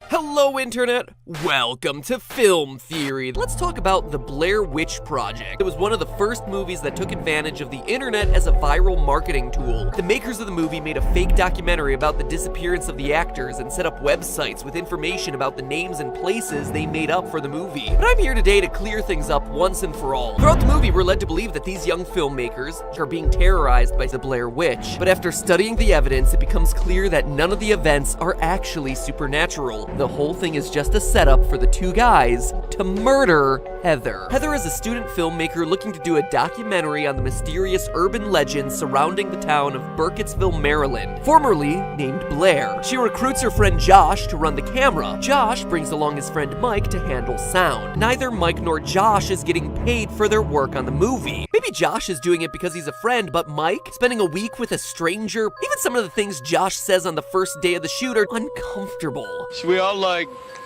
Hello, Internet! Welcome to Film Theory. Let's talk about the Blair Witch Project. It was one of the first movies that took advantage of the internet as a viral marketing tool. The makers of the movie made a fake documentary about the disappearance of the actors and set up websites with information about the names and places they made up for the movie. But I'm here today to clear things up once and for all. Throughout the movie, we're led to believe that these young filmmakers are being terrorized by the Blair Witch. But after studying the evidence, it becomes clear that none of the events are actually supernatural. The whole thing is just a setup for the two guys to murder Heather. Heather is a student filmmaker looking to do a documentary on the mysterious urban legends surrounding the town of Burkittsville, Maryland, formerly named Blair. She recruits her friend Josh to run the camera. Josh brings along his friend Mike to handle sound. Neither Mike nor Josh is getting paid for their work on the movie. Maybe Josh is doing it because he's a friend, but Mike, spending a week with a stranger, even some of the things Josh says on the first day of the shoot are uncomfortable. Should we all,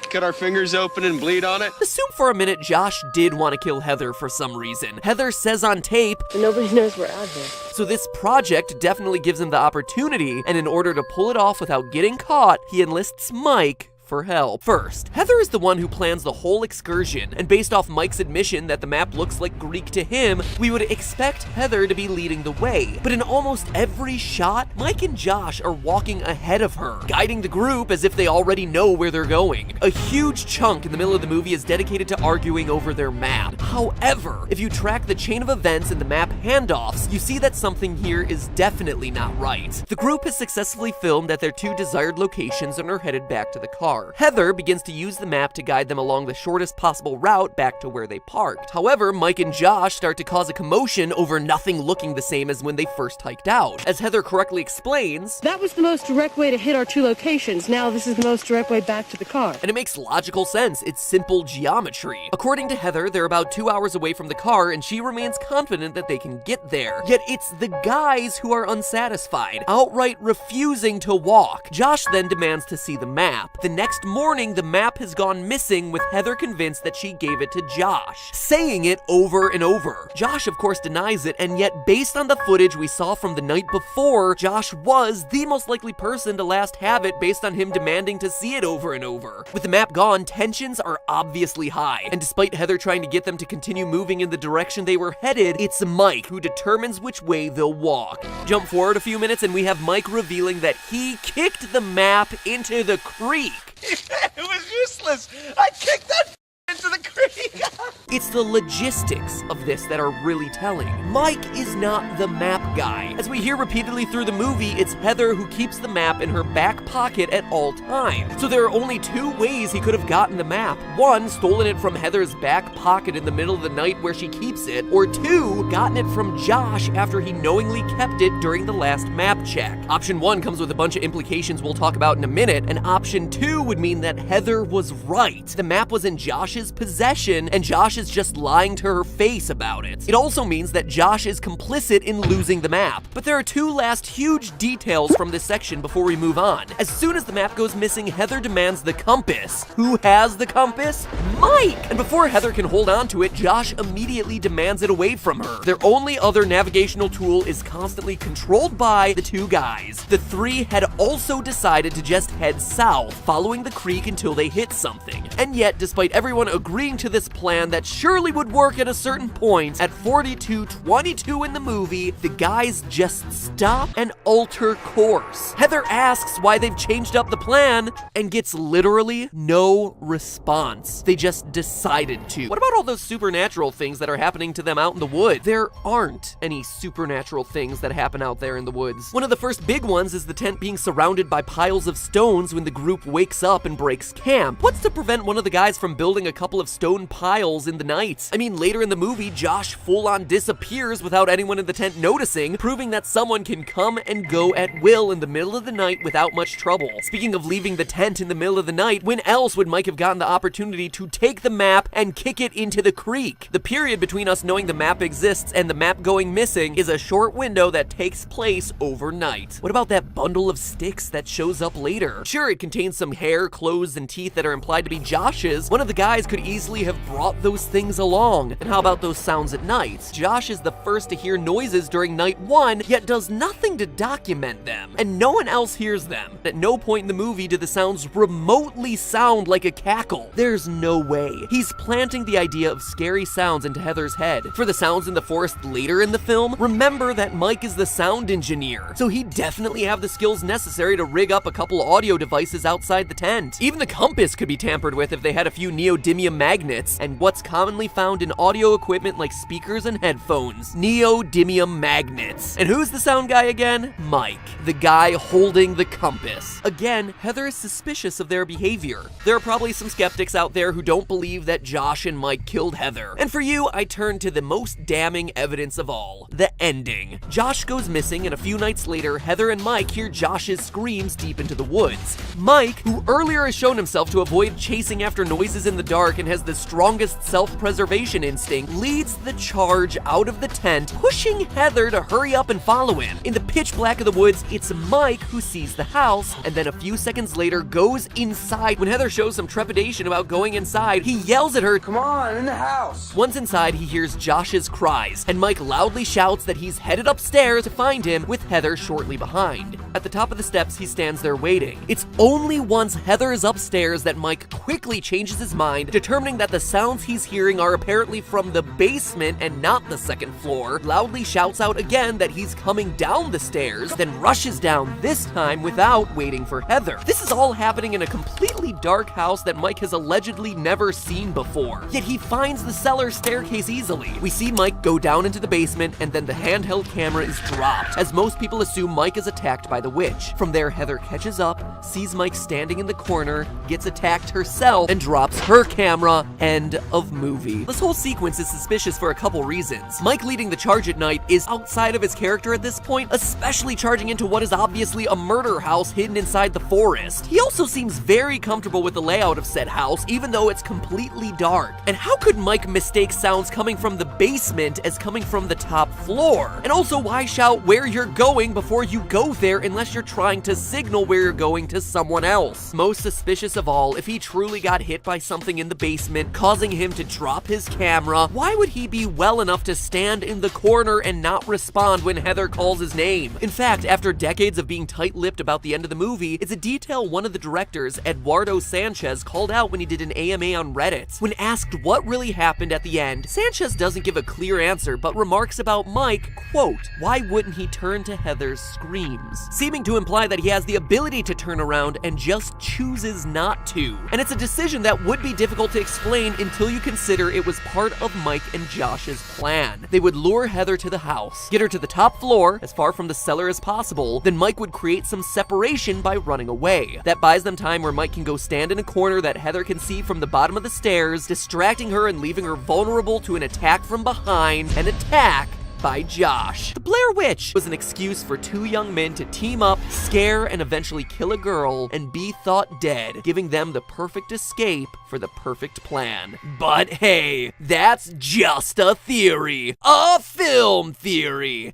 cut our fingers open and bleed on it? Assume for a minute Josh did want to kill Heather for some reason. Heather says on tape, "Nobody knows we're out here." So this project definitely gives him the opportunity, and in order to pull it off without getting caught, he enlists Mike for help. First, Heather is the one who plans the whole excursion, and based off Mike's admission that the map looks like Greek to him, we would expect Heather to be leading the way. But in almost every shot, Mike and Josh are walking ahead of her, guiding the group as if they already know where they're going. A huge chunk in the middle of the movie is dedicated to arguing over their map. However, if you track the chain of events in the map handoffs, you see that something here is definitely not right. The group has successfully filmed at their two desired locations and are headed back to the car. Heather begins to use the map to guide them along the shortest possible route back to where they parked. However, Mike and Josh start to cause a commotion over nothing looking the same as when they first hiked out. As Heather correctly explains, "That was the most direct way to hit our two locations. Now this is the most direct way back to the car." and it makes logical sense. It's simple geometry. According to Heather, they're about 2 hours away from the car, and she remains confident that they can get there. Yet it's the guys who are unsatisfied, outright refusing to walk. Josh then demands to see the map. The next morning, the map has gone missing, with Heather convinced that she gave it to Josh, saying it over and over. Josh, of course, denies it, and yet, based on the footage we saw from the night before, Josh was the most likely person to last have it based on him demanding to see it over and over. With the map gone, tensions are obviously high, and despite Heather trying to get them to continue moving in the direction they were headed, it's Mike who determines which way they'll walk. Jump forward a few minutes, and we have Mike revealing that he kicked the map into the creek. It was useless! I kicked that into the creek! It's the logistics of this that are really telling. Mike is not the map guy. As we hear repeatedly through the movie, it's Heather who keeps the map in her back pocket at all times. So there are only two ways he could have gotten the map. One, stolen it from Heather's back pocket in the middle of the night where she keeps it, or two, gotten it from Josh after he knowingly kept it during the last map check. Option one comes with a bunch of implications we'll talk about in a minute, and option two would mean that Heather was right. The map was in Josh's possession, and Josh is just lying to her face about it. It also means that Josh is complicit in losing the map. But there are two last huge details from this section before we move on. As soon as the map goes missing, Heather demands the compass. Who has the compass? Mike! And before Heather can hold on to it, Josh immediately demands it away from her. Their only other navigational tool is constantly controlled by the two guys. The three had also decided to just head south, following the creek until they hit something. And yet, despite everyone agreeing to this plan that surely would work at a certain point, at 42:22 in the movie, the guys just stop and alter course. Heather asks why they've changed up the plan and gets literally no response. They just decided to. What about all those supernatural things that are happening to them out in the woods? There aren't any supernatural things that happen out there in the woods. One of the first big ones is the tent being surrounded by piles of stones when the group wakes up and breaks camp. What's to prevent one of the guys from building a couple of stone piles in the night? I mean, later in the movie, Josh full-on disappears without anyone in the tent noticing, proving that someone can come and go at will in the middle of the night without much trouble. Speaking of leaving the tent in the middle of the night, when else would Mike have gotten the opportunity to take the map and kick it into the creek? The period between us knowing the map exists and the map going missing is a short window that takes place overnight. What about that bundle of sticks that shows up later? Sure, it contains some hair, clothes, and teeth that are implied to be Josh's. One of the guys could easily have brought the those things along? And how about those sounds at night? Josh is the first to hear noises during night 1, yet does nothing to document them, and no one else hears them. At no point in the movie do the sounds remotely sound like a cackle. There's no way. He's planting the idea of scary sounds into Heather's head. For the sounds in the forest later in the film, remember that Mike is the sound engineer, so he'd definitely have the skills necessary to rig up a couple audio devices outside the tent. Even the compass could be tampered with if they had a few neodymium magnets, and what's commonly found in audio equipment like speakers and headphones. Neodymium magnets. And who's the sound guy again? Mike, the guy holding the compass. Again, Heather is suspicious of their behavior. There are probably some skeptics out there who don't believe that Josh and Mike killed Heather. And for you, I turn to the most damning evidence of all, the ending. Josh goes missing, and a few nights later, Heather and Mike hear Josh's screams deep into the woods. Mike, who earlier has shown himself to avoid chasing after noises in the dark and has the strongest self-preservation instinct, leads the charge out of the tent, pushing Heather to hurry up and follow him. In the pitch black of the woods, it's Mike who sees the house, and then a few seconds later goes inside. When Heather shows some trepidation about going inside, he yells at her, Come on, in the house. Once inside, he hears Josh's cries, and Mike loudly shouts that he's headed upstairs to find him, with Heather shortly behind. At the top of the steps, he stands there waiting. It's only once Heather is upstairs that Mike quickly changes his mind, determining that the sounds he's hearing are apparently from the basement and not the second floor, loudly shouts out again that he's coming down the stairs, then rushes down, this time without waiting for Heather. This is all happening in a completely dark house that Mike has allegedly never seen before, yet he finds the cellar staircase easily. We see Mike go down into the basement, and then the handheld camera is dropped, as most people assume Mike is attacked by the witch. From there, Heather catches up, sees Mike standing in the corner, gets attacked herself, and drops her camera. End of movie. This whole sequence is suspicious for a couple reasons. Mike leading the charge at night is outside of his character at this point, especially charging into what is obviously a murder house hidden inside the forest. He also seems very comfortable with the layout of said house, even though it's completely dark. And how could Mike mistake sounds coming from the basement as coming from the top floor? And also, why shout where you're going before you go there unless you're trying to signal where you're going to someone else? Most suspicious of all, if he truly got hit by something in the basement, causing him to drop his camera, why would he be well enough to stand in the corner and not respond when Heather calls his name? In fact, after decades of being tight-lipped about the end of the movie, it's a detail one of the directors, Eduardo Sanchez, called out when he did an AMA on Reddit. When asked what really happened at the end, Sanchez doesn't give a clear answer, but remarks about Mike, quote, "Why wouldn't he turn to Heather's screams?" Seeming to imply that he has the ability to turn around and just chooses not to. And it's a decision that would be difficult to explain until you consider it was part of Mike and Josh's plan. They would lure Heather to the house, get her to the top floor, as far from the cellar as possible, then Mike would create some separation by running away. That buys them time where Mike can go stand in a corner that Heather can see from the bottom of the stairs, distracting her and leaving her vulnerable to an attack from behind, an attack by Josh. The Blair Witch was an excuse for two young men to team up, scare, and eventually kill a girl and be thought dead, giving them the perfect escape for the perfect plan. But hey, that's just a theory. A film theory.